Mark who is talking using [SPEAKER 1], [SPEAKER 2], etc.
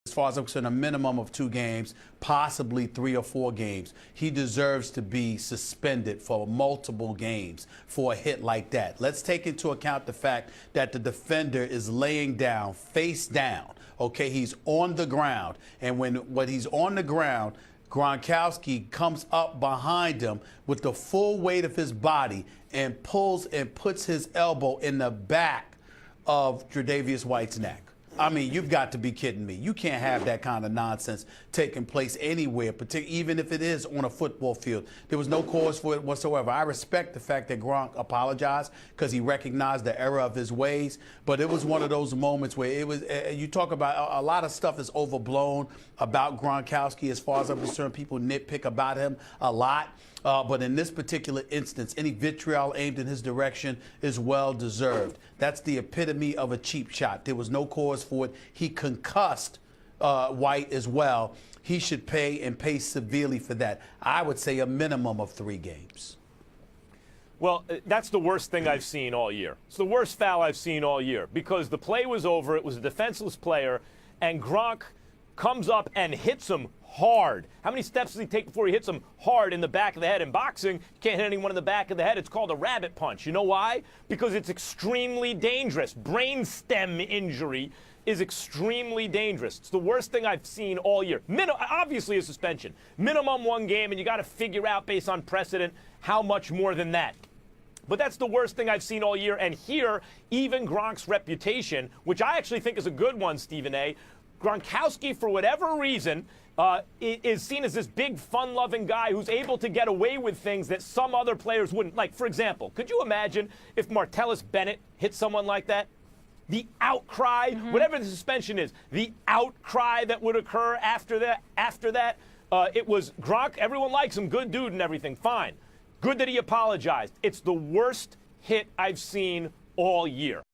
[SPEAKER 1] As far as I'm concerned, a minimum of 2 games, possibly 3 or 4 games. He deserves to be suspended for multiple games for a hit like that. Let's take into account the fact that the defender is laying down, face down. Okay, he's on the ground. And when he's on the ground, Gronkowski comes up behind him with the full weight of his body and pulls and puts his elbow in the back of Tre'Davious White's neck. I mean, you've got to be kidding me. You can't have that kind of nonsense taking place anywhere, even if it is on a football field. There was no cause for it whatsoever. I respect the fact that Gronk apologized because he recognized the error of his ways, but it was one of those moments where it was, you talk about a lot of stuff is overblown about Gronkowski. As far as I'm concerned, people nitpick about him a lot. But in this particular instance, any vitriol aimed in his direction is well deserved. That's the epitome of a cheap shot. There was no cause for it. He concussed White as well. He should pay and pay severely for that. I would say a minimum of 3 games.
[SPEAKER 2] Well, that's the worst thing I've seen all year. It's the worst foul I've seen all year because the play was over. It was a defenseless player, and Gronk comes up and hits him hard. How many steps does he take before he hits him hard in the back of the head? In boxing, you can't hit anyone in the back of the head. It's called a rabbit punch. You know why? Because it's extremely dangerous. Brainstem injury is extremely dangerous. It's the worst thing I've seen all year. Obviously a suspension. Minimum 1 game, and you got to figure out based on precedent how much more than that. But that's the worst thing I've seen all year. And here, even Gronk's reputation, which I actually think is a good one, Stephen A., Gronkowski, for whatever reason, is seen as this big, fun-loving guy who's able to get away with things that some other players wouldn't. Like, for example, could you imagine if Martellus Bennett hit someone like that? The outcry, whatever the suspension is, the outcry that would occur after that, it was Gronk, everyone likes him, good dude and everything, fine. Good that he apologized. It's the worst hit I've seen all year.